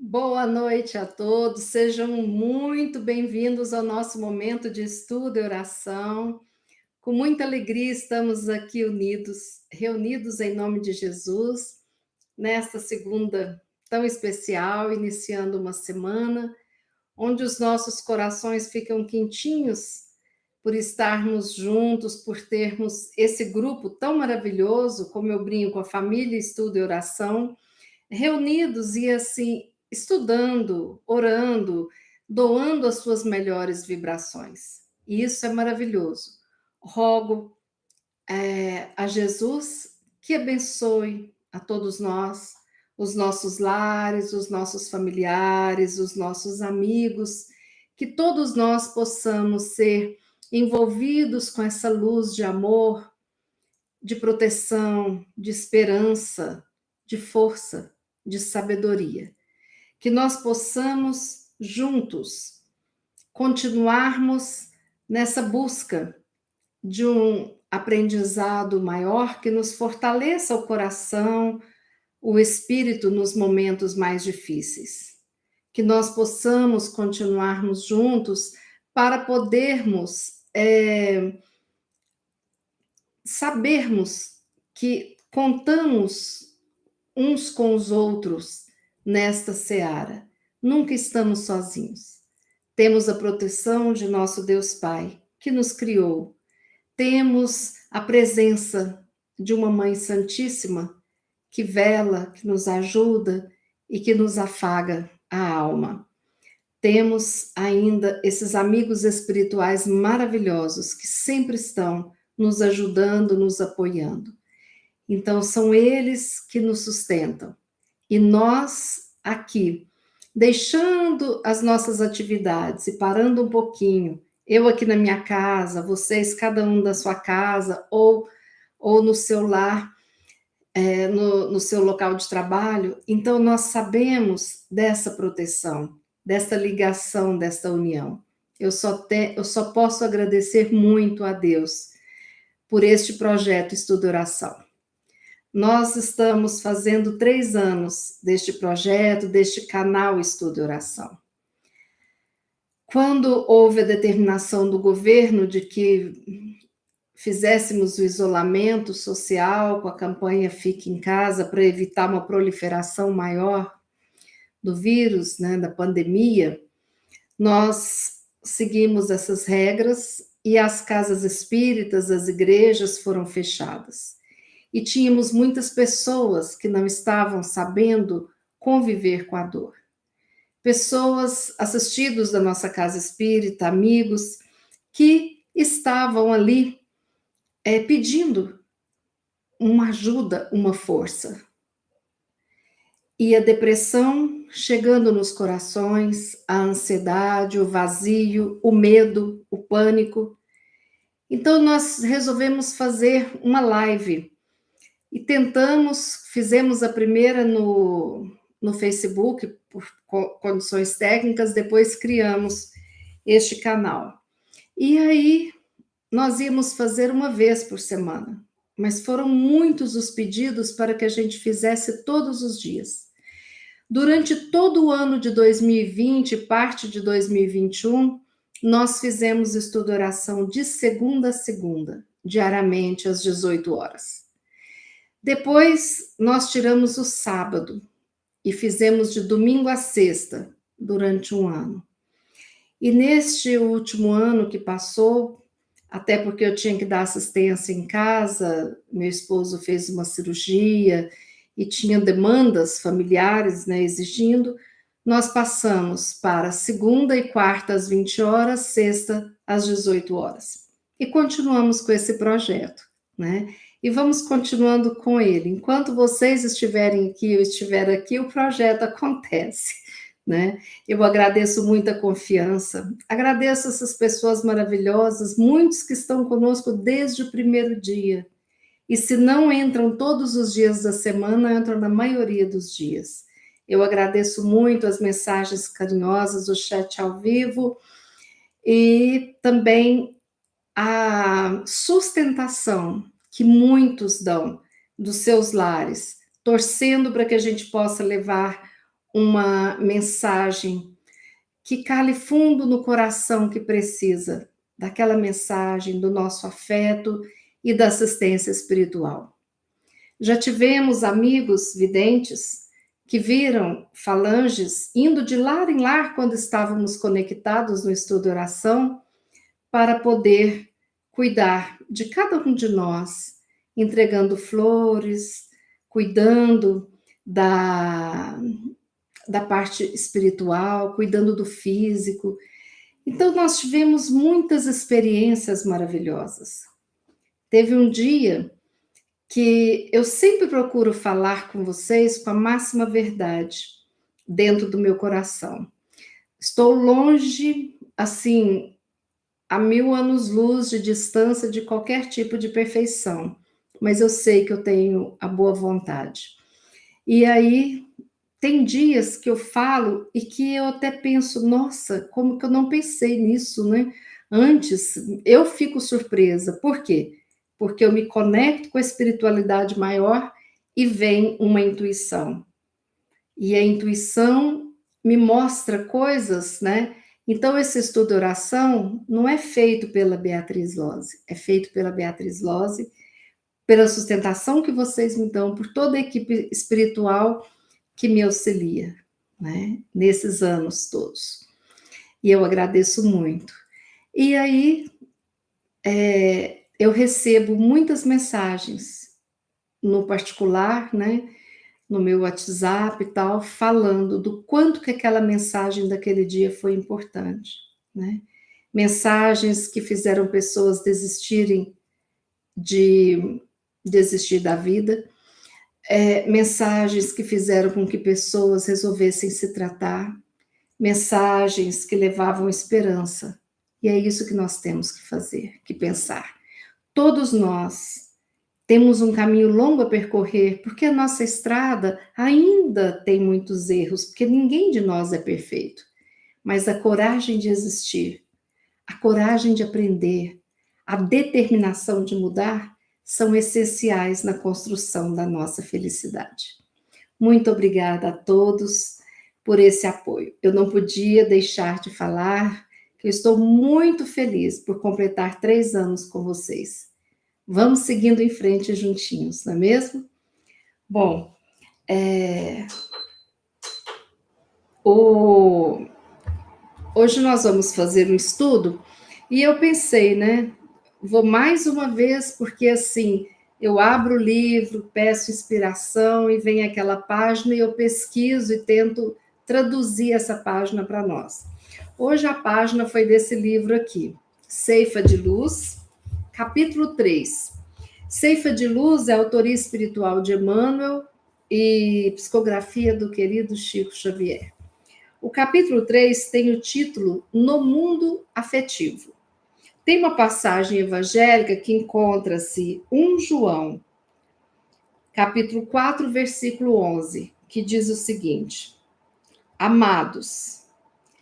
Boa noite a todos, sejam muito bem-vindos ao nosso momento de estudo e oração. Com muita alegria estamos aqui reunidos em nome de Jesus, nesta segunda tão especial, iniciando uma semana, onde os nossos corações ficam quentinhos por estarmos juntos, por termos esse grupo tão maravilhoso, como eu brinco, a família Estudo e Oração, reunidos e assim, estudando, orando, doando as suas melhores vibrações. E isso é maravilhoso. Rogo a Jesus que abençoe a todos nós, os nossos lares, os nossos familiares, os nossos amigos, que todos nós possamos ser envolvidos com essa luz de amor, de proteção, de esperança, de força, de sabedoria. Que nós possamos juntos continuarmos nessa busca de um aprendizado maior que nos fortaleça o coração, o espírito nos momentos mais difíceis. Que nós possamos continuarmos juntos para podermos sabermos que contamos uns com os outros nesta seara. Nunca estamos sozinhos. Temos a proteção de nosso Deus Pai, que nos criou. Temos a presença de uma Mãe Santíssima que vela, que nos ajuda e que nos afaga a alma. Temos ainda esses amigos espirituais maravilhosos que sempre estão nos ajudando, nos apoiando. Então, são eles que nos sustentam. E nós aqui, deixando as nossas atividades e parando um pouquinho, eu aqui na minha casa, vocês, cada um da sua casa, ou no seu lar, no seu local de trabalho, então nós sabemos dessa proteção, dessa ligação, desta união. Eu só posso agradecer muito a Deus por este projeto Estudo e Oração. Nós estamos fazendo 3 anos deste projeto, deste canal Estudo e Oração. Quando houve a determinação do governo de que fizéssemos o isolamento social com a campanha Fique em Casa para evitar uma proliferação maior do vírus, né, da pandemia, nós seguimos essas regras e as casas espíritas, as igrejas foram fechadas. E tínhamos muitas pessoas que não estavam sabendo conviver com a dor. Pessoas assistidos da nossa casa espírita, amigos, que estavam ali pedindo uma ajuda, uma força. E a depressão chegando nos corações, a ansiedade, o vazio, o medo, o pânico. Então nós resolvemos fazer uma live e fizemos a primeira no Facebook, por condições técnicas, depois criamos este canal. E aí, nós íamos fazer uma vez por semana, mas foram muitos os pedidos para que a gente fizesse todos os dias. Durante todo o ano de 2020, parte de 2021, nós fizemos estudo e oração de segunda a segunda, diariamente às 18 horas. Depois, nós tiramos o sábado e fizemos de domingo a sexta, durante um ano. E neste último ano que passou, até porque eu tinha que dar assistência em casa, meu esposo fez uma cirurgia e tinha demandas familiares, né, exigindo, nós passamos para segunda e quarta às 20 horas, sexta às 18 horas. E continuamos com esse projeto, né? E vamos continuando com ele. Enquanto vocês estiverem aqui, eu estiver aqui, o projeto acontece, né? Eu agradeço muito a confiança, agradeço essas pessoas maravilhosas, muitos que estão conosco desde o primeiro dia. E se não entram todos os dias da semana, entram na maioria dos dias. Eu agradeço muito as mensagens carinhosas, o chat ao vivo e também a sustentação que muitos dão dos seus lares, torcendo para que a gente possa levar uma mensagem que cale fundo no coração que precisa daquela mensagem, do nosso afeto e da assistência espiritual. Já tivemos amigos videntes que viram falanges indo de lar em lar quando estávamos conectados no estudo de oração para poder cuidar de cada um de nós, entregando flores, cuidando da parte espiritual, cuidando do físico. Então, nós tivemos muitas experiências maravilhosas. Teve um dia que eu sempre procuro falar com vocês com a máxima verdade dentro do meu coração. Estou longe, assim, a 1000 anos-luz de distância de qualquer tipo de perfeição, mas eu sei que eu tenho a boa vontade. E aí, tem dias que eu falo e que eu até penso, nossa, como que eu não pensei nisso, né? Antes, eu fico surpresa. Por quê? Porque eu me conecto com a espiritualidade maior e vem uma intuição. E a intuição me mostra coisas, né? Então, esse estudo de oração não é feito pela Beatriz Lose, é feito pela Beatriz Lose, pela sustentação que vocês me dão, por toda a equipe espiritual que me auxilia, né, nesses anos todos. E eu agradeço muito. E aí, eu recebo muitas mensagens, no particular, né, no meu WhatsApp e tal, falando do quanto que aquela mensagem daquele dia foi importante, né? Mensagens que fizeram pessoas desistirem de desistir da vida, mensagens que fizeram com que pessoas resolvessem se tratar, mensagens que levavam esperança. E é isso que nós temos que fazer, que pensar. Todos nós temos um caminho longo a percorrer, porque a nossa estrada ainda tem muitos erros, porque ninguém de nós é perfeito. Mas a coragem de existir, a coragem de aprender, a determinação de mudar são essenciais na construção da nossa felicidade. Muito obrigada a todos por esse apoio. Eu não podia deixar de falar que eu estou muito feliz por completar 3 anos com vocês. Vamos seguindo em frente juntinhos, não é mesmo? Bom, hoje nós vamos fazer um estudo e eu pensei, né? Vou mais uma vez, porque assim, eu abro o livro, peço inspiração e vem aquela página e eu pesquiso e tento traduzir essa página para nós. Hoje a página foi desse livro aqui, Ceifa de Luz, capítulo 3. Ceifa de Luz é a autoria espiritual de Emmanuel e psicografia do querido Chico Xavier. O capítulo 3 tem o título No Mundo Afetivo. Tem uma passagem evangélica que encontra-se 1 João, capítulo 4, versículo 11, que diz o seguinte: Amados,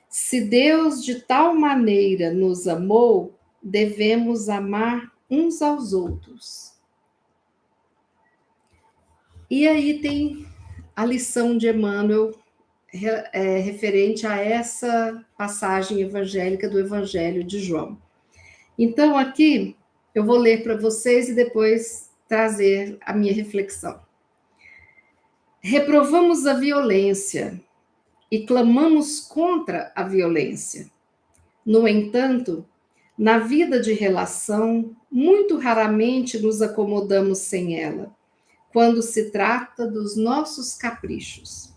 se Deus de tal maneira nos amou, devemos amar uns aos outros. E aí tem a lição de Emmanuel referente a essa passagem evangélica do Evangelho de João. Então, aqui, eu vou ler para vocês e depois trazer a minha reflexão. Reprovamos a violência e clamamos contra a violência. No entanto, na vida de relação, muito raramente nos acomodamos sem ela, quando se trata dos nossos caprichos.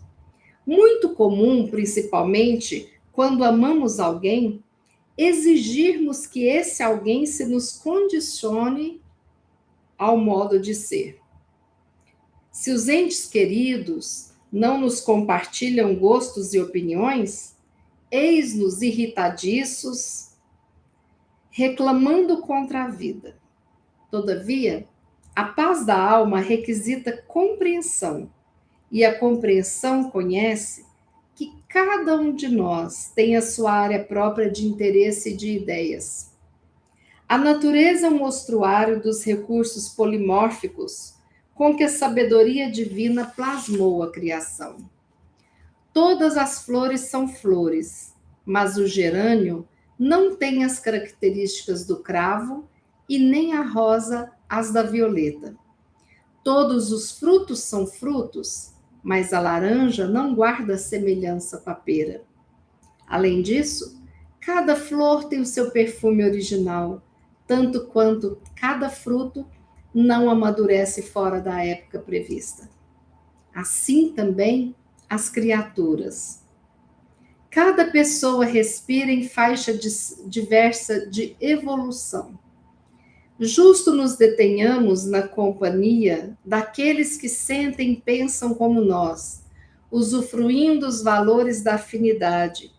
Muito comum, principalmente, quando amamos alguém, exigirmos que esse alguém se nos condicione ao modo de ser. Se os entes queridos não nos compartilham gostos e opiniões, eis-nos irritadiços, reclamando contra a vida. Todavia, a paz da alma requisita compreensão, e a compreensão conhece que cada um de nós tem a sua área própria de interesse e de ideias. A natureza é um mostruário dos recursos polimórficos com que a sabedoria divina plasmou a criação. Todas as flores são flores, mas o gerânio não tem as características do cravo e nem a rosa as da violeta. Todos os frutos são frutos, mas a laranja não guarda semelhança com a pera. Além disso, cada flor tem o seu perfume original, tanto quanto cada fruto não amadurece fora da época prevista. Assim também as criaturas. Cada pessoa respira em faixa diversa de evolução. Justo nos detenhamos na companhia daqueles que sentem e pensam como nós, usufruindo os valores da afinidade.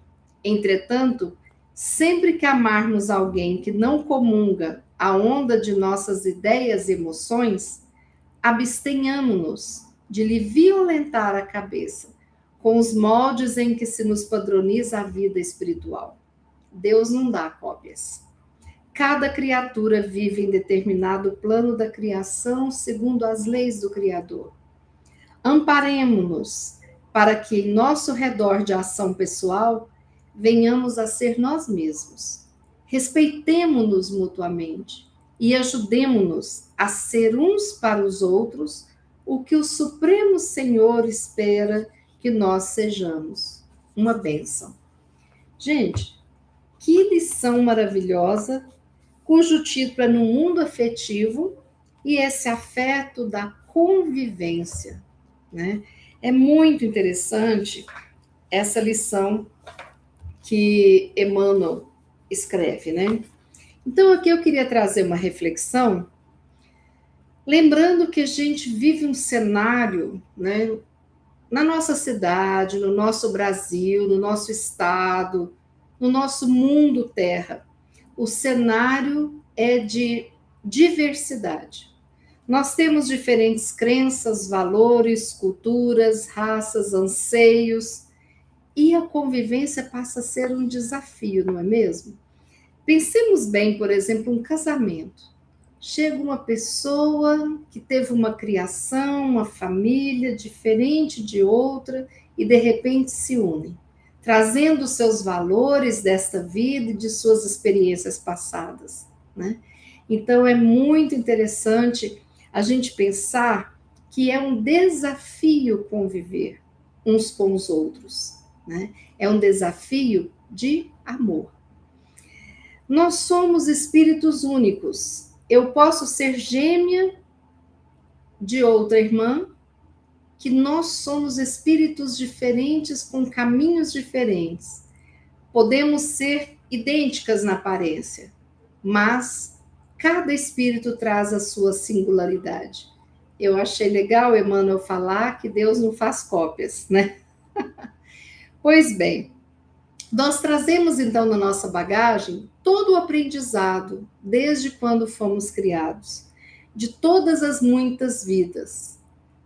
Entretanto, sempre que amarmos alguém que não comunga a onda de nossas ideias e emoções, abstenhamos-nos de lhe violentar a cabeça com os moldes em que se nos padroniza a vida espiritual. Deus não dá cópias. Cada criatura vive em determinado plano da criação segundo as leis do Criador. Amparemo-nos para que em nosso redor de ação pessoal venhamos a ser nós mesmos. Respeitemo-nos mutuamente e ajudemo-nos a ser uns para os outros o que o Supremo Senhor espera que nós sejamos. Uma bênção. Gente, que lição maravilhosa, cujo título é No Mundo Afetivo, e esse afeto da convivência, né? É muito interessante essa lição que Emmanuel escreve, né? Então, aqui eu queria trazer uma reflexão, lembrando que a gente vive um cenário, né, na nossa cidade, no nosso Brasil, no nosso estado, no nosso mundo terra. O cenário é de diversidade. Nós temos diferentes crenças, valores, culturas, raças, anseios, e a convivência passa a ser um desafio, não é mesmo? Pensemos bem, por exemplo, um casamento. Chega uma pessoa que teve uma criação, uma família diferente de outra e de repente se unem, trazendo seus valores desta vida e de suas experiências passadas, né? Então é muito interessante a gente pensar que é um desafio conviver uns com os outros, né? É um desafio de amor. Nós somos espíritos únicos. Eu posso ser gêmea de outra irmã, que nós somos espíritos diferentes com caminhos diferentes. Podemos ser idênticas na aparência, mas cada espírito traz a sua singularidade. Eu achei legal Emmanuel falar que Deus não faz cópias, né? Pois bem, nós trazemos então na nossa bagagem todo o aprendizado desde quando fomos criados, de todas as muitas vidas,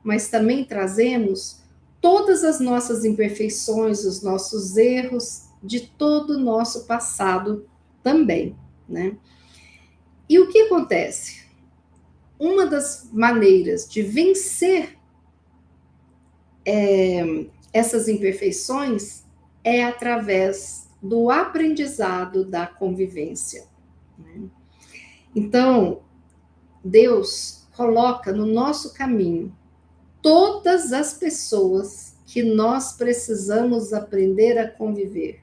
mas também trazemos todas as nossas imperfeições, os nossos erros, de todo o nosso passado também, né? E o que acontece? Uma das maneiras de vencer essas imperfeições é através do aprendizado da convivência, né? Então, Deus coloca no nosso caminho todas as pessoas que nós precisamos aprender a conviver.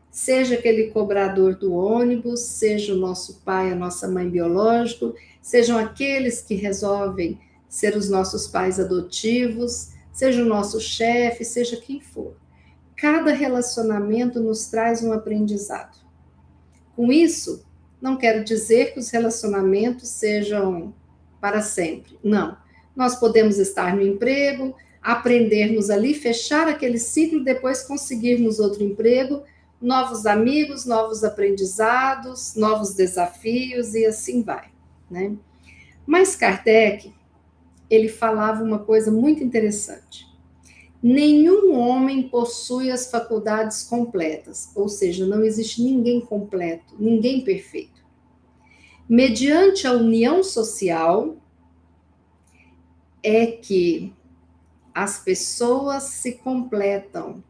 Seja aquele cobrador do ônibus, seja o nosso pai, a nossa mãe biológico, sejam aqueles que resolvem ser os nossos pais adotivos, seja o nosso chefe, seja quem for. Cada relacionamento nos traz um aprendizado. Com isso, não quero dizer que os relacionamentos sejam para sempre. Não. Nós podemos estar no emprego, aprendermos ali, fechar aquele ciclo, depois conseguirmos outro emprego, novos amigos, novos aprendizados, novos desafios e assim vai, né? Mas Kardec, ele falava uma coisa muito interessante. Nenhum homem possui as faculdades completas, ou seja, não existe ninguém completo, ninguém perfeito. Mediante a união social é que as pessoas se completam,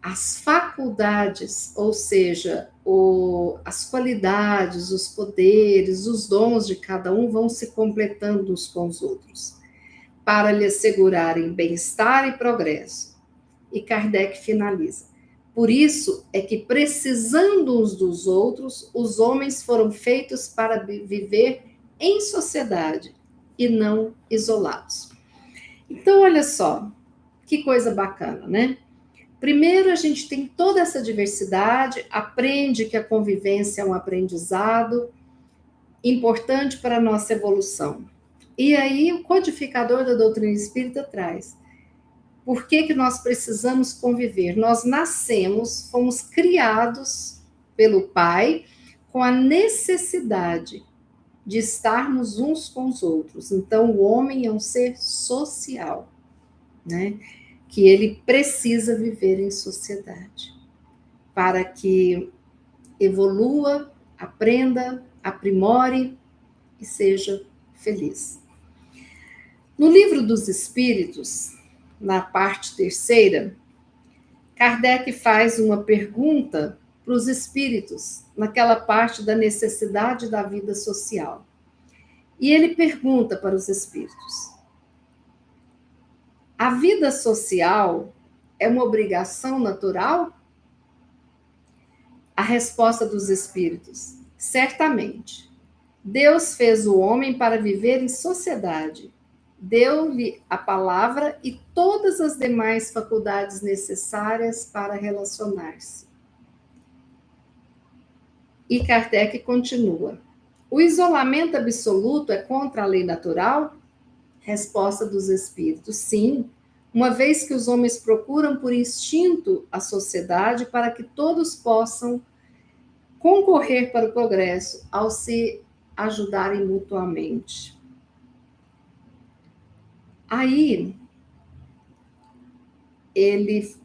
as faculdades, ou seja, as qualidades, os poderes, os dons de cada um vão se completando uns com os outros, para lhe assegurarem bem-estar e progresso. E Kardec finaliza: por isso é que, precisando uns dos outros, os homens foram feitos para viver em sociedade e não isolados. Então, olha só, que coisa bacana, né? Primeiro, a gente tem toda essa diversidade, aprende que a convivência é um aprendizado importante para a nossa evolução. E aí, o codificador da doutrina espírita traz: por que nós precisamos conviver? Nós nascemos, fomos criados pelo Pai com a necessidade de estarmos uns com os outros. Então, o homem é um ser social, né? Que ele precisa viver em sociedade para que evolua, aprenda, aprimore e seja feliz. No Livro dos Espíritos, na parte terceira, Kardec faz uma pergunta para os espíritos, naquela parte da necessidade da vida social. E ele pergunta para os espíritos: a vida social é uma obrigação natural? A resposta dos espíritos: certamente. Deus fez o homem para viver em sociedade. Deu-lhe a palavra e todas as demais faculdades necessárias para relacionar-se. E Kardec continua: o isolamento absoluto é contra a lei natural? Resposta dos espíritos: sim, uma vez que os homens procuram por instinto a sociedade para que todos possam concorrer para o progresso ao se ajudarem mutuamente. Aí, ele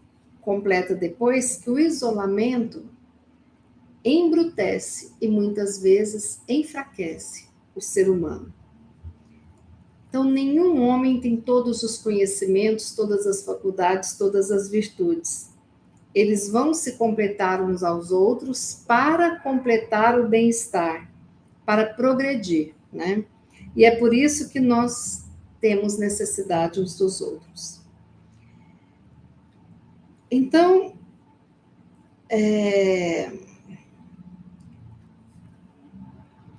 completa depois que o isolamento embrutece e muitas vezes enfraquece o ser humano. Então, nenhum homem tem todos os conhecimentos, todas as faculdades, todas as virtudes. Eles vão se completar uns aos outros para completar o bem-estar, para progredir, né? E é por isso que nós temos necessidade uns dos outros. Então,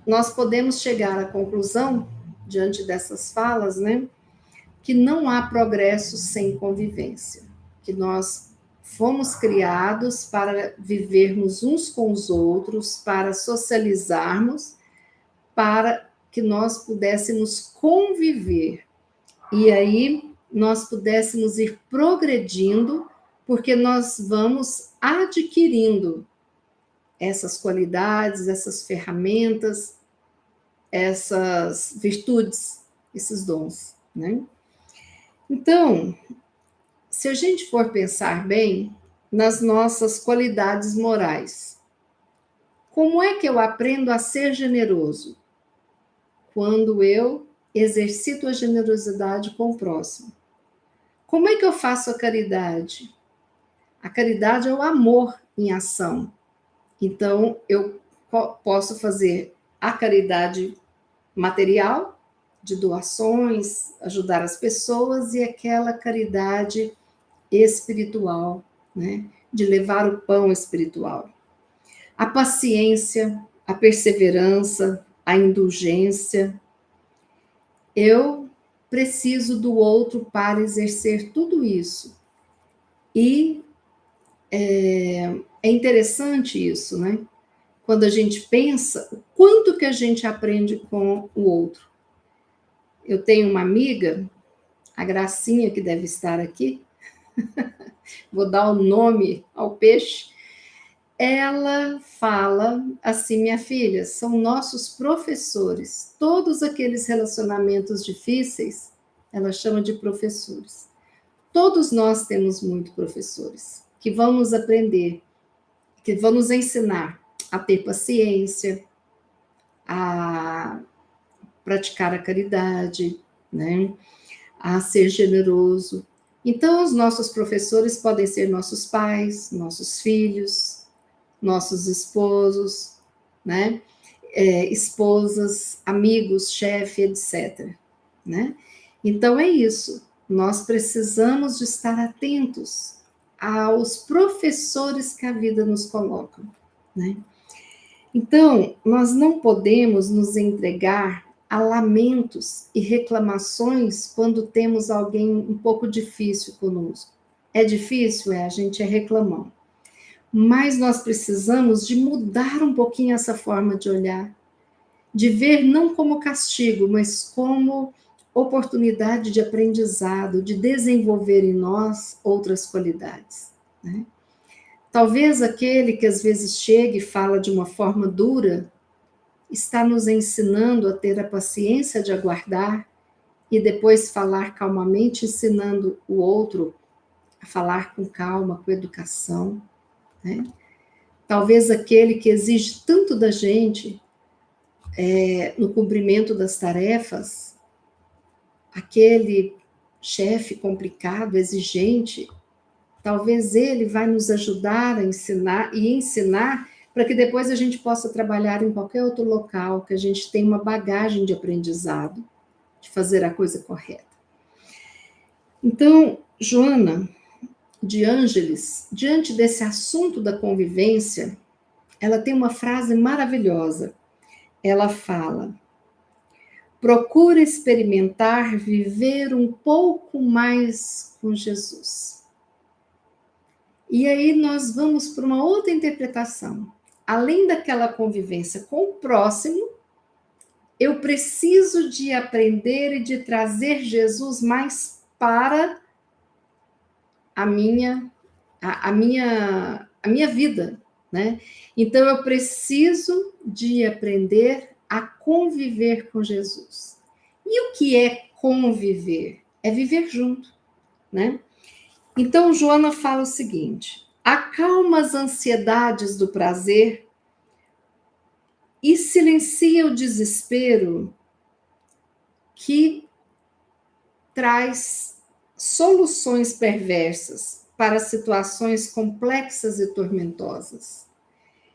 nós podemos chegar à conclusão, diante dessas falas, né, que não há progresso sem convivência, que nós fomos criados para vivermos uns com os outros, para socializarmos, para que nós pudéssemos conviver. E aí nós pudéssemos ir progredindo, porque nós vamos adquirindo essas qualidades, essas ferramentas, essas virtudes, esses dons, né? Então, se a gente for pensar bem nas nossas qualidades morais, como é que eu aprendo a ser generoso? Quando eu exercito a generosidade com o próximo. Como é que eu faço a caridade? A caridade é o amor em ação. Então, eu posso fazer a caridade material, de doações, ajudar as pessoas, e aquela caridade espiritual, né? De levar o pão espiritual. A paciência, a perseverança, a indulgência. Eu preciso do outro para exercer tudo isso. E é interessante isso, né? Quando a gente pensa o quanto que a gente aprende com o outro. Eu tenho uma amiga, a Gracinha, que deve estar aqui, vou dar o nome ao peixe. Ela fala assim: minha filha, são nossos professores. Todos aqueles relacionamentos difíceis, ela chama de professores. Todos nós temos muitos professores que vão nos aprender, que vão nos ensinar a ter paciência, a praticar a caridade, né? a ser generoso. Então, os nossos professores podem ser nossos pais, nossos filhos, nossos esposos, né? Esposas, amigos, chefe, etc. Né? Então, é isso. Nós precisamos de estar atentos aos professores que a vida nos coloca. Né? Então, nós não podemos nos entregar a lamentos e reclamações quando temos alguém um pouco difícil conosco. É difícil? A gente é reclamão. Mas nós precisamos de mudar um pouquinho essa forma de olhar, de ver não como castigo, mas como oportunidade de aprendizado, de desenvolver em nós outras qualidades. Né? Talvez aquele que às vezes chega e fala de uma forma dura, está nos ensinando a ter a paciência de aguardar e depois falar calmamente, ensinando o outro a falar com calma, com educação. Né? Talvez aquele que exige tanto da gente no cumprimento das tarefas, aquele chefe complicado, exigente, talvez ele vai nos ajudar a ensinar para que depois a gente possa trabalhar em qualquer outro local, que a gente tenha uma bagagem de aprendizado, de fazer a coisa correta. Então, Joana de Ângeles, diante desse assunto da convivência, ela tem uma frase maravilhosa. Ela fala: procura experimentar viver um pouco mais com Jesus. E aí nós vamos para uma outra interpretação. Além daquela convivência com o próximo, eu preciso de aprender e de trazer Jesus mais para a minha vida, né? Então eu preciso de aprender a conviver com Jesus. E o que é conviver? É viver junto, né? Então Joana fala o seguinte: acalma as ansiedades do prazer e silencia o desespero que traz soluções perversas para situações complexas e tormentosas.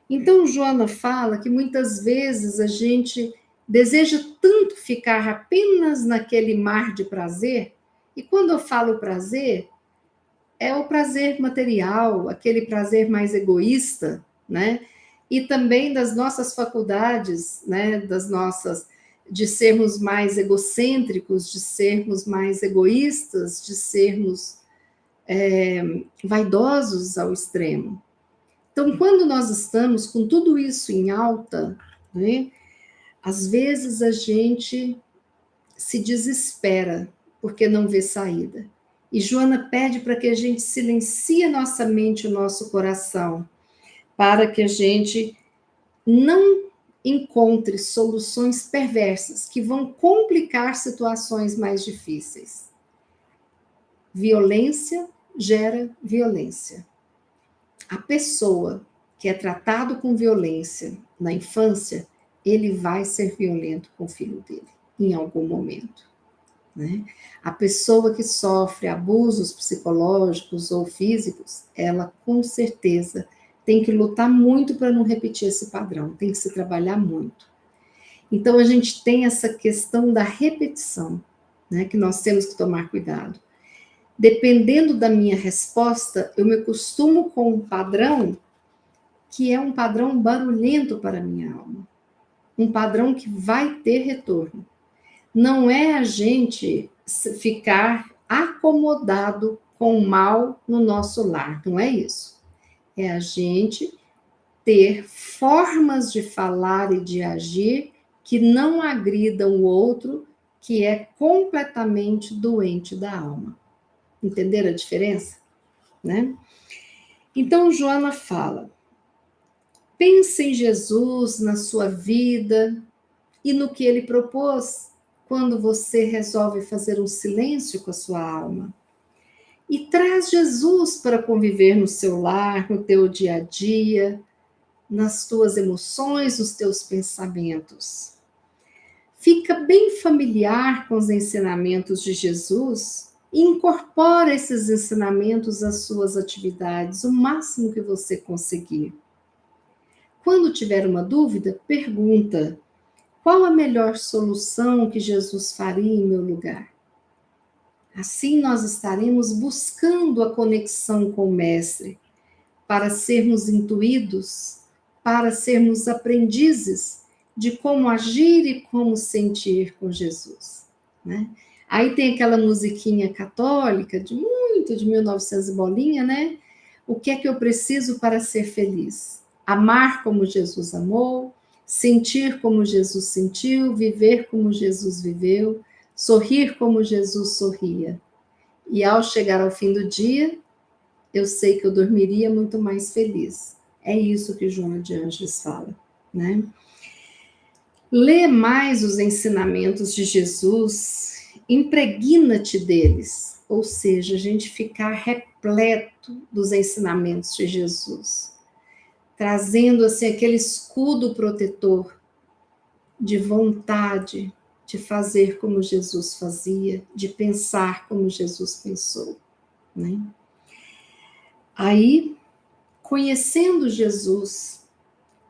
Então, Joana fala que muitas vezes a gente deseja tanto ficar apenas naquele mar de prazer, e quando eu falo prazer, é o prazer material, aquele prazer mais egoísta, né? E também das nossas faculdades, né? De sermos mais egocêntricos, de sermos mais egoístas, de sermos vaidosos ao extremo. Então, quando nós estamos com tudo isso em alta, né, às vezes a gente se desespera porque não vê saída. E Joana pede para que a gente silencie a nossa mente e o nosso coração, para que a gente não encontre soluções perversas que vão complicar situações mais difíceis. Violência gera violência. A pessoa que é tratado com violência na infância, ele vai ser violento com o filho dele, em algum momento. Né? A pessoa que sofre abusos psicológicos ou físicos, ela com certeza tem que lutar muito para não repetir esse padrão, tem que se trabalhar muito. Então a gente tem essa questão da repetição, né, que nós temos que tomar cuidado. Dependendo da minha resposta, eu me acostumo com um padrão que é um padrão barulhento para a minha alma. Um padrão que vai ter retorno. Não é a gente ficar acomodado com o mal no nosso lar, não é isso. É a gente ter formas de falar e de agir que não agridam o outro, que é completamente doente da alma. Entenderam a diferença? Né? Então, Joana fala: pense em Jesus, na sua vida e no que ele propôs quando você resolve fazer um silêncio com a sua alma. E traz Jesus para conviver no seu lar, no teu dia a dia, nas tuas emoções, nos teus pensamentos. fica bem familiar com os ensinamentos de Jesus e incorpora esses ensinamentos às suas atividades, o máximo que você conseguir. Quando tiver uma dúvida, pergunta: qual a melhor solução que Jesus faria em meu lugar? Assim nós estaremos buscando a conexão com o Mestre, para sermos intuídos, para sermos aprendizes de como agir e como sentir com Jesus, né? Aí tem aquela musiquinha católica, de 1900 e bolinha, né? O que é que eu preciso para ser feliz? Amar como Jesus amou, sentir como Jesus sentiu, viver como Jesus viveu, sorrir como Jesus sorria. E ao chegar ao fim do dia, eu sei que eu dormiria muito mais feliz. É isso que Joana de Ângeles fala, né? Lê mais os ensinamentos de Jesus, impregna-te deles, ou seja, a gente ficar repleto dos ensinamentos de Jesus, trazendo assim aquele escudo protetor de vontade de fazer como Jesus fazia, de pensar como Jesus pensou, né? Aí, conhecendo Jesus,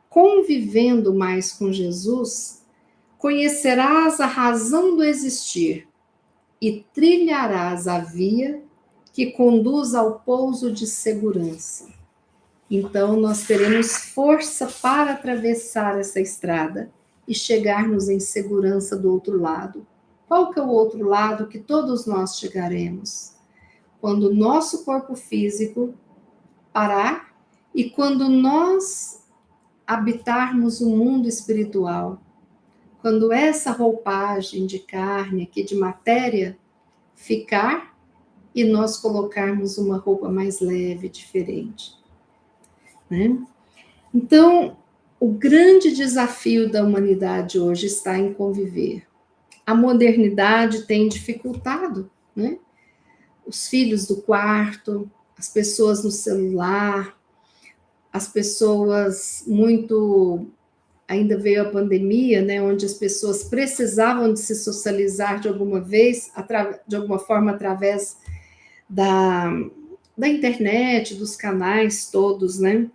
convivendo mais com Jesus, conhecerás a razão do existir e trilharás a via que conduz ao pouso de segurança. Então, nós teremos força para atravessar essa estrada e chegarmos em segurança do outro lado. Qual que é o outro lado que todos nós chegaremos? Quando o nosso corpo físico parar e quando nós habitarmos o mundo espiritual, quando essa roupagem de carne aqui, de matéria, ficar e nós colocarmos uma roupa mais leve, diferente, né? Então, o grande desafio da humanidade hoje está em conviver. A modernidade tem dificultado, né? Os filhos do quarto, as pessoas no celular, as pessoas muito... Ainda veio a pandemia, né, onde as pessoas precisavam de se socializar de alguma vez, de alguma forma, através da internet, dos canais todos, né?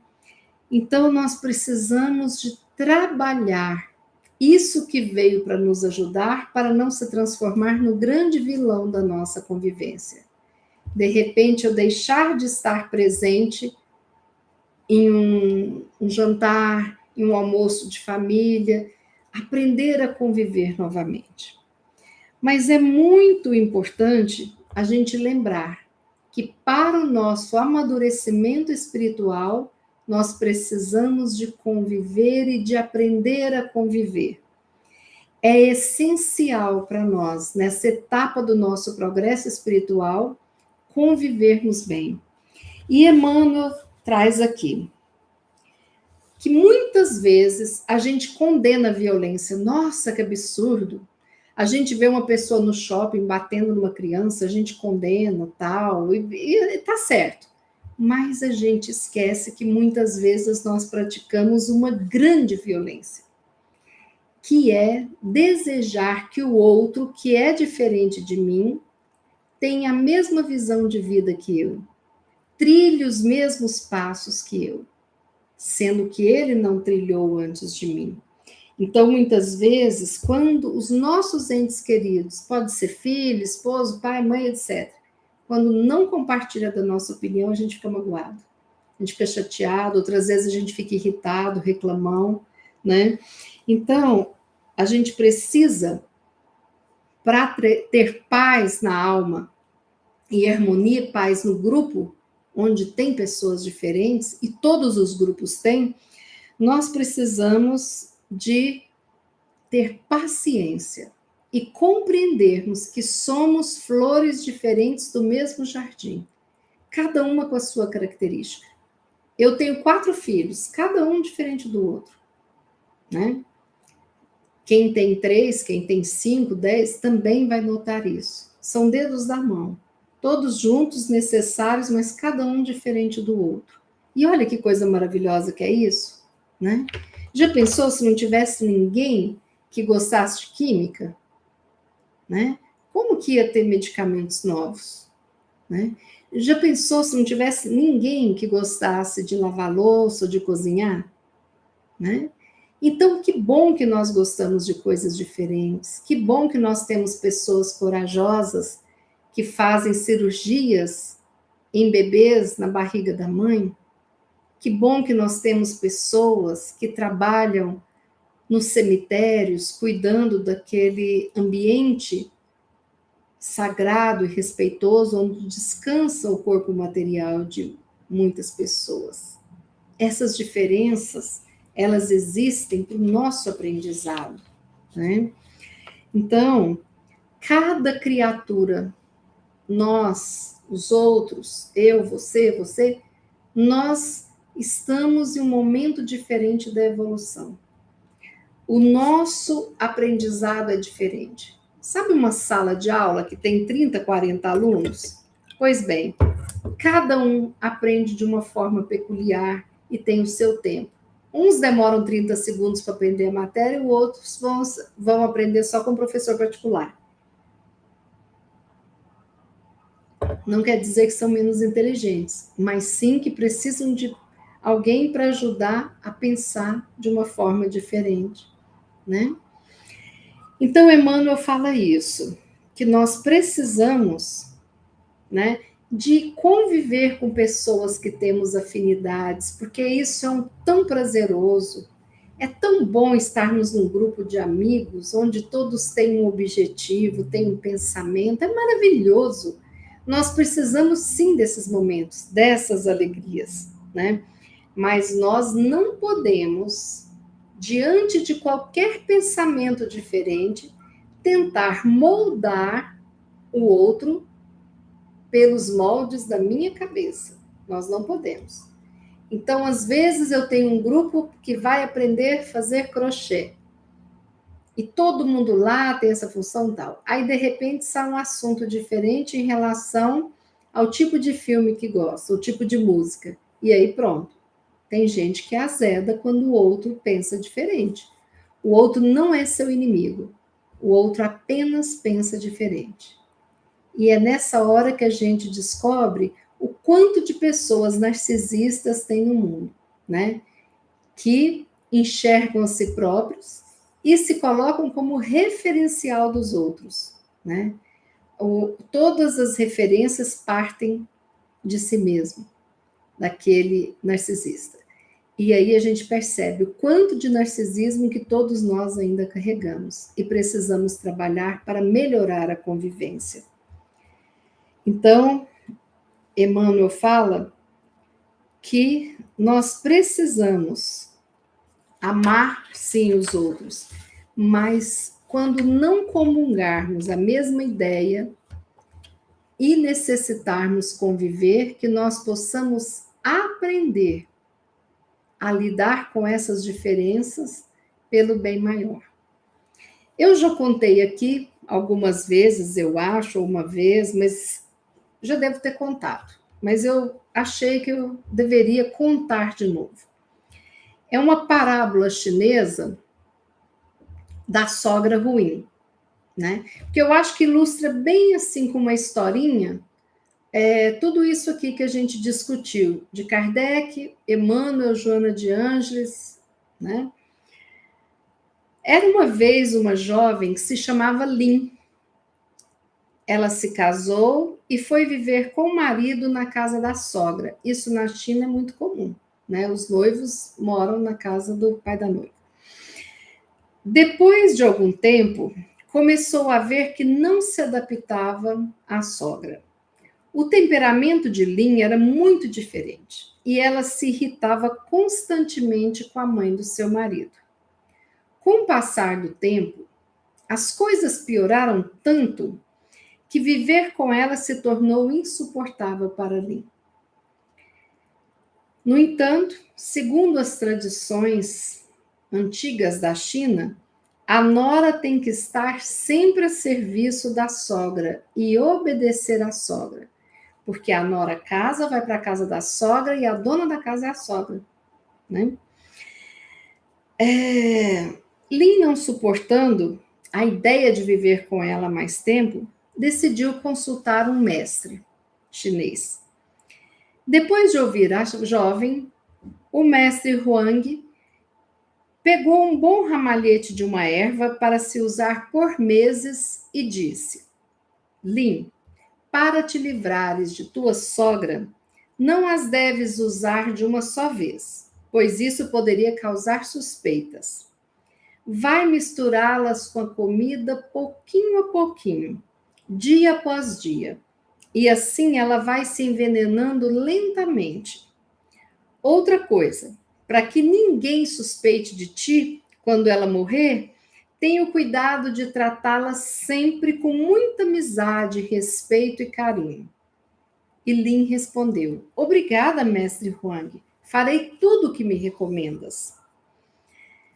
Então, nós precisamos de trabalhar isso que veio para nos ajudar, para não se transformar no grande vilão da nossa convivência. De repente, eu deixar de estar presente em um jantar, em um almoço de família, aprender a conviver novamente. Mas é muito importante a gente lembrar que para o nosso amadurecimento espiritual, nós precisamos de conviver e de aprender a conviver. É essencial para nós, nessa etapa do nosso progresso espiritual, convivermos bem. E Emmanuel traz aqui que muitas vezes a gente condena a violência. Nossa, que absurdo! A gente vê uma pessoa no shopping batendo numa criança, a gente condena, tal, e tá certo. Mas a gente esquece que muitas vezes nós praticamos uma grande violência, que é desejar que o outro, que é diferente de mim, tenha a mesma visão de vida que eu, trilhe os mesmos passos que eu, sendo que ele não trilhou antes de mim. Então, muitas vezes, quando os nossos entes queridos, pode ser filho, esposo, pai, mãe, etc., quando não compartilha da nossa opinião, a gente fica magoado, a gente fica chateado, outras vezes a gente fica irritado, reclamão, né? Então, a gente precisa, para ter paz na alma e harmonia e paz no grupo, onde tem pessoas diferentes, e todos os grupos têm, nós precisamos de ter paciência e compreendermos que somos flores diferentes do mesmo jardim, cada uma com a sua característica. Eu tenho 4 filhos, cada um diferente do outro, né? Quem tem 3, quem tem 5, 10, também vai notar isso. São dedos da mão, todos juntos, necessários, mas cada um diferente do outro. E olha que coisa maravilhosa que é isso, né? Já pensou se não tivesse ninguém que gostasse de química, né? Como que ia ter medicamentos novos, né? Já pensou se não tivesse ninguém que gostasse de lavar louça ou de cozinhar, né? Então, que bom que nós gostamos de coisas diferentes, que bom que nós temos pessoas corajosas que fazem cirurgias em bebês na barriga da mãe, que bom que nós temos pessoas que trabalham nos cemitérios, cuidando daquele ambiente sagrado e respeitoso, onde descansa o corpo material de muitas pessoas. Essas diferenças, elas existem para o nosso aprendizado, né? Então, cada criatura, nós, os outros, eu, você, nós estamos em um momento diferente da evolução. O nosso aprendizado é diferente. Sabe uma sala de aula que tem 30, 40 alunos? Pois bem, cada um aprende de uma forma peculiar e tem o seu tempo. Uns demoram 30 segundos para aprender a matéria e outros vão aprender só com o professor particular. Não quer dizer que são menos inteligentes, mas sim que precisam de alguém para ajudar a pensar de uma forma diferente, né? Então, Emmanuel fala isso, que nós precisamos, né, de conviver com pessoas que temos afinidades, porque isso é tão prazeroso, é tão bom estarmos num grupo de amigos, onde todos têm um objetivo, têm um pensamento, é maravilhoso. Nós precisamos sim desses momentos, dessas alegrias, né? Mas nós não podemos, diante de qualquer pensamento diferente, tentar moldar o outro pelos moldes da minha cabeça. Nós não podemos. Então, às vezes, eu tenho um grupo que vai aprender a fazer crochê. E todo mundo lá tem essa função tal. Aí, de repente, sai um assunto diferente em relação ao tipo de filme que gosta, o tipo de música. E aí, pronto. Tem gente que azeda quando o outro pensa diferente. O outro não é seu inimigo. O outro apenas pensa diferente. E é nessa hora que a gente descobre o quanto de pessoas narcisistas tem no mundo, né? Que enxergam a si próprios e se colocam como referencial dos outros, né? Todas as referências partem de si mesmo, daquele narcisista. E aí a gente percebe o quanto de narcisismo que todos nós ainda carregamos e precisamos trabalhar para melhorar a convivência. Então, Emmanuel fala que nós precisamos amar, sim, os outros, mas quando não comungarmos a mesma ideia e necessitarmos conviver, que nós possamos aprender a lidar com essas diferenças pelo bem maior. Eu já contei aqui algumas vezes, eu acho, uma vez, mas já devo ter contado. Mas eu achei que eu deveria contar de novo. É uma parábola chinesa da sogra ruim, né? Porque eu acho que ilustra bem assim com uma historinha tudo isso aqui que a gente discutiu, de Kardec, Emmanuel, Joana de Ângeles, né? Era uma vez uma jovem que se chamava Lin. Ela se casou e foi viver com o marido na casa da sogra. Isso na China é muito comum, né? Os noivos moram na casa do pai da noiva. Depois de algum tempo, começou a ver que não se adaptava à sogra. O temperamento de Lin era muito diferente e ela se irritava constantemente com a mãe do seu marido. Com o passar do tempo, as coisas pioraram tanto que viver com ela se tornou insuportável para Lin. No entanto, segundo as tradições antigas da China, a nora tem que estar sempre a serviço da sogra e obedecer à sogra, porque a nora casa, vai para a casa da sogra e a dona da casa é a sogra, né? Lin, não suportando a ideia de viver com ela mais tempo, decidiu consultar um mestre chinês. Depois de ouvir a jovem, o mestre Huang pegou um bom ramalhete de uma erva para se usar por meses e disse: Lin, para te livrares de tua sogra, não as deves usar de uma só vez, pois isso poderia causar suspeitas. Vai misturá-las com a comida pouquinho a pouquinho, dia após dia, e assim ela vai se envenenando lentamente. Outra coisa, para que ninguém suspeite de ti quando ela morrer, tenha o cuidado de tratá-la sempre com muita amizade, respeito e carinho. E Lin respondeu: Obrigada, mestre Huang. Farei tudo o que me recomendas.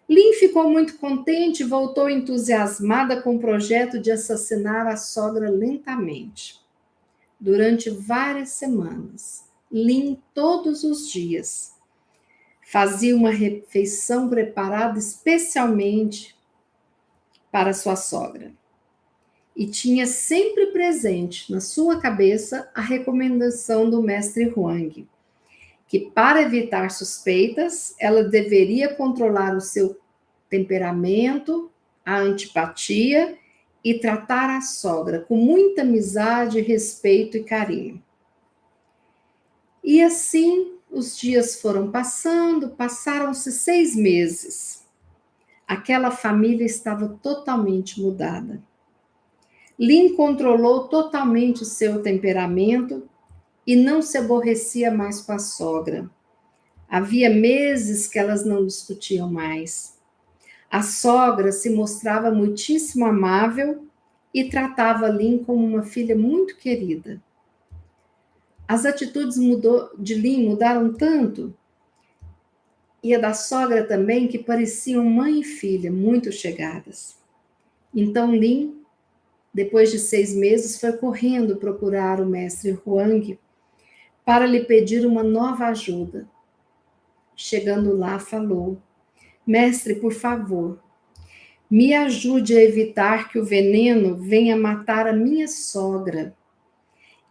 Lin ficou muito contente e voltou entusiasmada com o projeto de assassinar a sogra lentamente. Durante várias semanas, Lin, todos os dias, fazia uma refeição preparada especialmente para sua sogra. E tinha sempre presente na sua cabeça a recomendação do mestre Huang, que para evitar suspeitas, ela deveria controlar o seu temperamento, a antipatia e tratar a sogra com muita amizade, respeito e carinho. E assim os dias foram passando, passaram-se 6 meses. Aquela família estava totalmente mudada. Lin controlou totalmente o seu temperamento e não se aborrecia mais com a sogra. Havia meses que elas não discutiam mais. A sogra se mostrava muitíssimo amável e tratava Lin como uma filha muito querida. As atitudes de Lin mudaram tanto, e a da sogra também, que pareciam mãe e filha, muito chegadas. Então Lin, depois de 6 meses, foi correndo procurar o mestre Huang para lhe pedir uma nova ajuda. Chegando lá, falou: Mestre, por favor, me ajude a evitar que o veneno venha matar a minha sogra.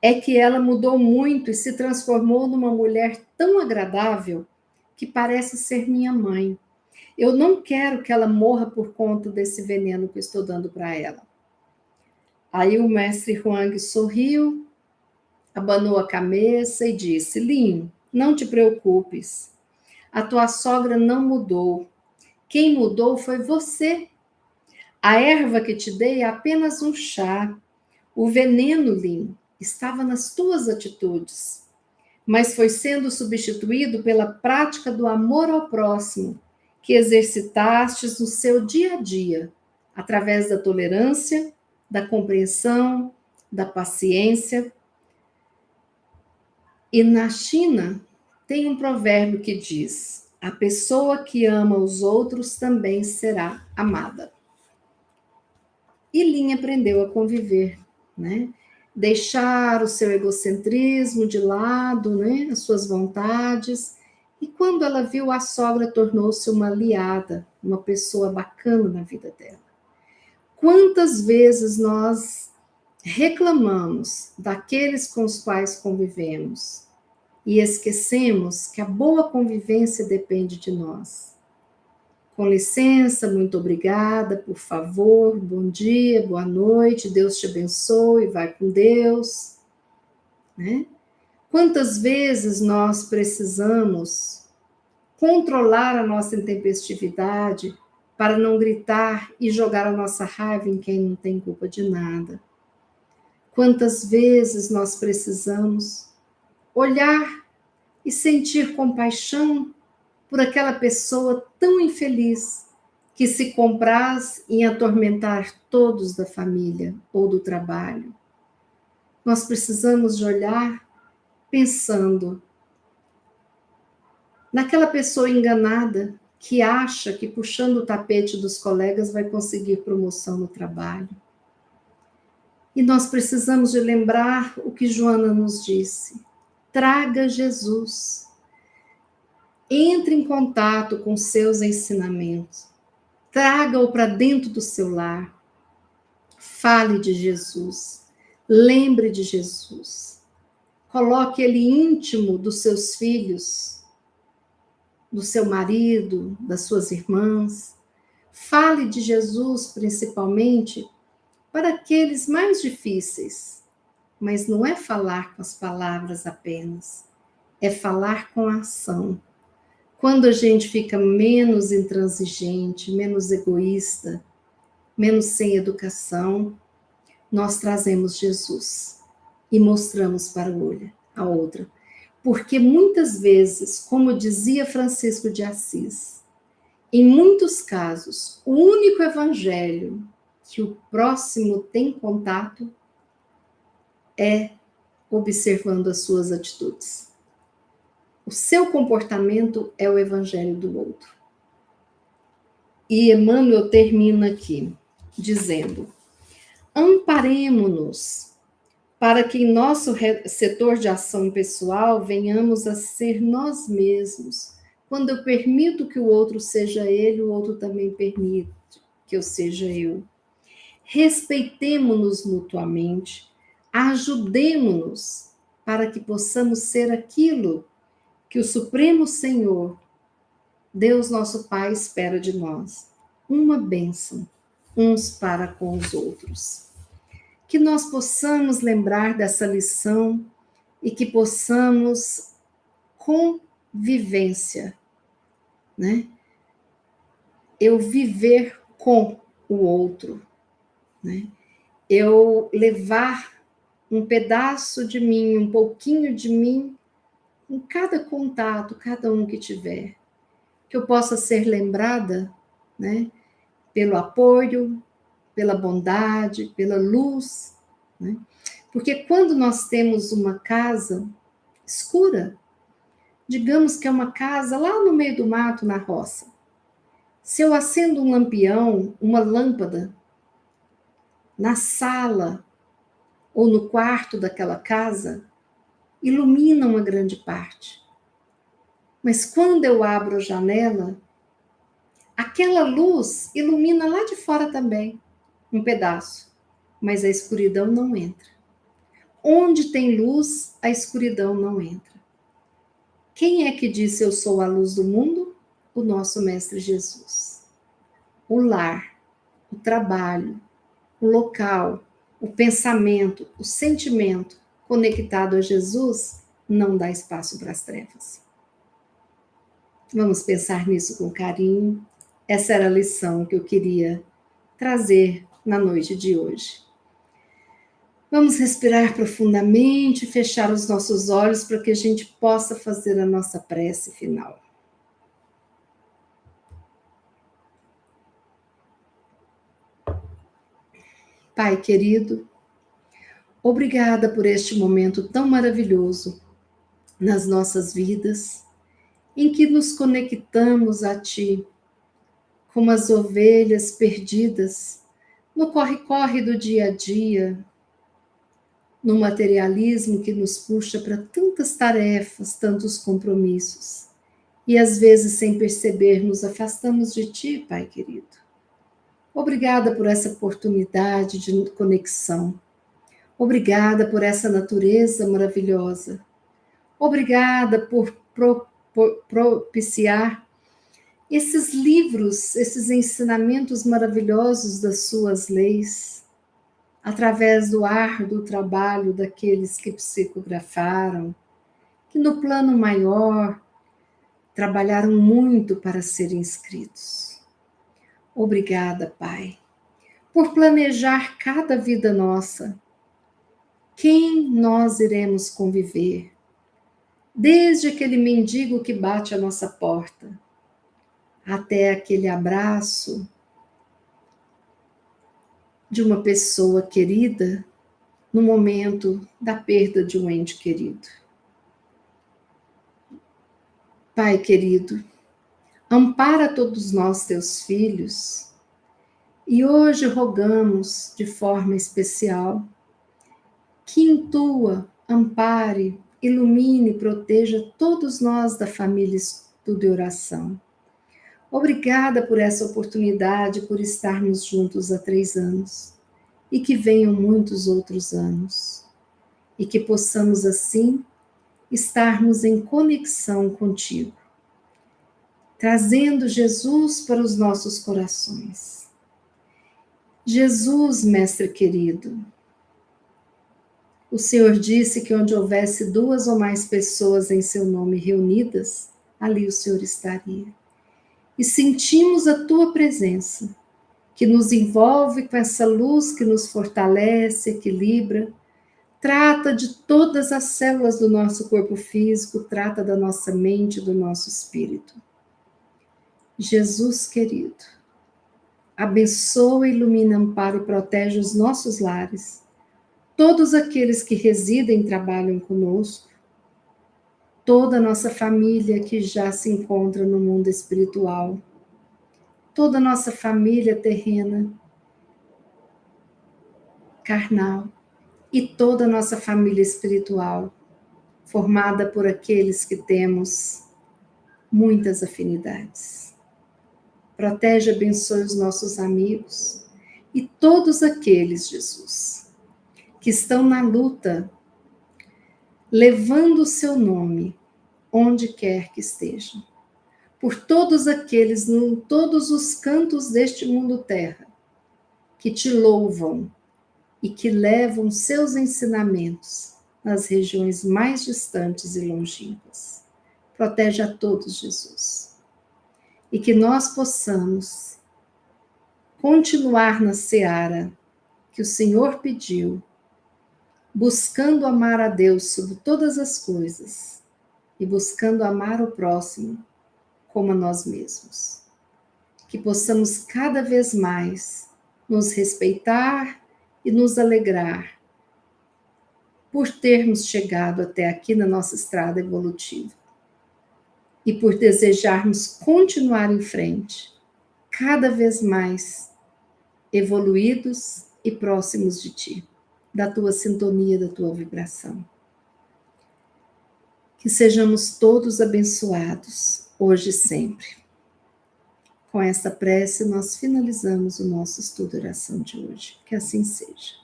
É que ela mudou muito e se transformou numa mulher tão agradável que parece ser minha mãe. Eu não quero que ela morra por conta desse veneno que eu estou dando para ela. Aí o mestre Huang sorriu, abanou a cabeça e disse: Lin, não te preocupes. A tua sogra não mudou. Quem mudou foi você. A erva que te dei é apenas um chá. O veneno, Lin, estava nas tuas atitudes, mas foi sendo substituído pela prática do amor ao próximo, que exercitastes no seu dia a dia, através da tolerância, da compreensão, da paciência. E na China tem um provérbio que diz: a pessoa que ama os outros também será amada. E Lin aprendeu a conviver, né? Deixar o seu egocentrismo de lado, né? As suas vontades. E quando ela viu a sogra, tornou-se uma aliada, uma pessoa bacana na vida dela. Quantas vezes nós reclamamos daqueles com os quais convivemos e esquecemos que a boa convivência depende de nós. Com licença, muito obrigada, por favor, bom dia, boa noite, Deus te abençoe, vai com Deus. Né? Quantas vezes nós precisamos controlar a nossa intempestividade para não gritar e jogar a nossa raiva em quem não tem culpa de nada? Quantas vezes nós precisamos olhar e sentir compaixão por aquela pessoa tão infeliz que se compraz em atormentar todos da família ou do trabalho? Nós precisamos de olhar pensando naquela pessoa enganada que acha que puxando o tapete dos colegas vai conseguir promoção no trabalho. E nós precisamos de lembrar o que Joana nos disse: traga Jesus. Entre em contato com seus ensinamentos. Traga-o para dentro do seu lar. Fale de Jesus. Lembre de Jesus. Coloque ele íntimo dos seus filhos, do seu marido, das suas irmãs. Fale de Jesus principalmente para aqueles mais difíceis. Mas não é falar com as palavras apenas, é falar com a ação. Quando a gente fica menos intransigente, menos egoísta, menos sem educação, nós trazemos Jesus e mostramos para a outra. Porque muitas vezes, como dizia Francisco de Assis, em muitos casos, o único evangelho que o próximo tem contato é observando as suas atitudes. O seu comportamento é o evangelho do outro. E Emmanuel termina aqui dizendo: amparemo-nos para que em nosso setor de ação pessoal venhamos a ser nós mesmos. Quando eu permito que o outro seja ele, o outro também permite que eu seja eu. Respeitemo-nos mutuamente, ajudemo-nos para que possamos ser aquilo que o Supremo Senhor, Deus nosso Pai, espera de nós. Uma bênção, uns para com os outros. Que nós possamos lembrar dessa lição e que possamos, com vivência, né? Eu viver com o outro, né? Eu levar um pedaço de mim, um pouquinho de mim, em cada contato, cada um que tiver. Que eu possa ser lembrada, né? Pelo apoio, pela bondade, pela luz, né? Porque quando nós temos uma casa escura, digamos que é uma casa lá no meio do mato, na roça, se eu acendo um lampião, uma lâmpada, na sala ou no quarto daquela casa, ilumina uma grande parte. Mas quando eu abro a janela, aquela luz ilumina lá de fora também, um pedaço, mas a escuridão não entra. Onde tem luz, a escuridão não entra. Quem é que disse eu sou a luz do mundo? O nosso Mestre Jesus. O lar, o trabalho, o local, o pensamento, o sentimento conectado a Jesus não dá espaço para as trevas. Vamos pensar nisso com carinho. Essa era a lição que eu queria trazer na noite de hoje. Vamos respirar profundamente, fechar os nossos olhos para que a gente possa fazer a nossa prece final. Pai querido, obrigada por este momento tão maravilhoso nas nossas vidas, em que nos conectamos a Ti, como as ovelhas perdidas no corre-corre do dia a dia, no materialismo que nos puxa para tantas tarefas, tantos compromissos. E às vezes, sem perceber, nos afastamos de Ti, Pai querido. Obrigada por essa oportunidade de conexão. Obrigada por essa natureza maravilhosa. Obrigada por propiciar esses livros, esses ensinamentos maravilhosos das suas leis, através do árduo trabalho daqueles que psicografaram, que no plano maior trabalharam muito para serem escritos. Obrigada, Pai, por planejar cada vida nossa. Quem nós iremos conviver? Desde aquele mendigo que bate à nossa porta, até aquele abraço de uma pessoa querida no momento da perda de um ente querido. Pai querido, ampara todos nós, teus filhos, e hoje rogamos de forma especial que intua, ampare, ilumine e proteja todos nós da família Estudo e Oração. Obrigada por essa oportunidade, por estarmos juntos há 3 anos. E que venham muitos outros anos. E que possamos, assim, estarmos em conexão contigo, trazendo Jesus para os nossos corações. Jesus, Mestre querido, o Senhor disse que onde houvesse 2 ou mais pessoas em seu nome reunidas, ali o Senhor estaria. E sentimos a tua presença, que nos envolve com essa luz que nos fortalece, equilibra, trata de todas as células do nosso corpo físico, trata da nossa mente, do nosso espírito. Jesus querido, abençoa, ilumina, ampara e protege os nossos lares, todos aqueles que residem e trabalham conosco, toda a nossa família que já se encontra no mundo espiritual, toda a nossa família terrena, carnal, e toda a nossa família espiritual, formada por aqueles que temos muitas afinidades. Protege e abençoe os nossos amigos e todos aqueles, Jesus, que estão na luta, levando o seu nome onde quer que estejam. Por todos aqueles, em todos os cantos deste mundo terra, que te louvam e que levam seus ensinamentos nas regiões mais distantes e longínquas. Protege a todos, Jesus. E que nós possamos continuar na seara que o Senhor pediu, buscando amar a Deus sobre todas as coisas e buscando amar o próximo como a nós mesmos. Que possamos cada vez mais nos respeitar e nos alegrar por termos chegado até aqui na nossa estrada evolutiva e por desejarmos continuar em frente, cada vez mais evoluídos e próximos de Ti, da Tua sintonia, da Tua vibração. Que sejamos todos abençoados, hoje e sempre. Com essa prece, nós finalizamos o nosso estudo e oração de hoje. Que assim seja.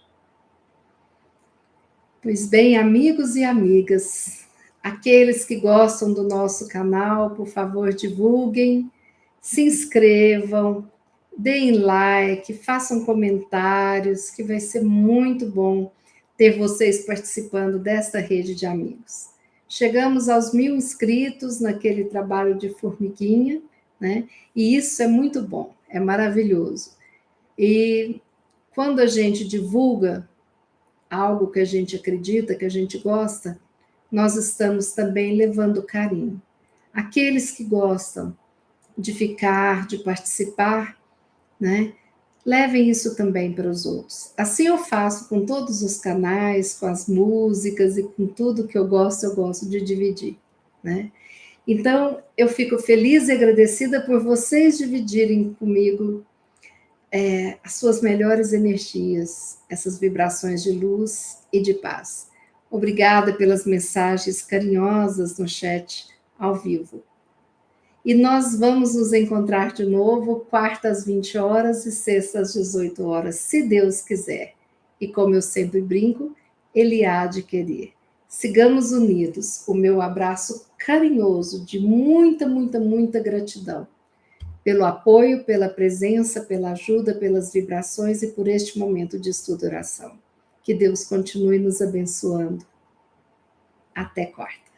Pois bem, amigos e amigas, aqueles que gostam do nosso canal, por favor, divulguem, se inscrevam, deem like, façam comentários, que vai ser muito bom ter vocês participando desta rede de amigos. Chegamos aos 1000 inscritos naquele trabalho de formiguinha, né? E isso é muito bom, é maravilhoso. E quando a gente divulga algo que a gente acredita, que a gente gosta, nós estamos também levando carinho. Aqueles que gostam de ficar, de participar, né? Levem isso também para os outros. Assim eu faço com todos os canais, com as músicas e com tudo que eu gosto de dividir, né? Então, eu fico feliz e agradecida por vocês dividirem comigo as suas melhores energias, essas vibrações de luz e de paz. Obrigada pelas mensagens carinhosas no chat ao vivo. E nós vamos nos encontrar de novo, quarta às 20 horas e sexta às 18 horas, se Deus quiser. E como eu sempre brinco, Ele há de querer. Sigamos unidos. O meu abraço carinhoso de muita, muita, muita gratidão pelo apoio, pela presença, pela ajuda, pelas vibrações e por este momento de estudo e oração. Que Deus continue nos abençoando. Até quarta.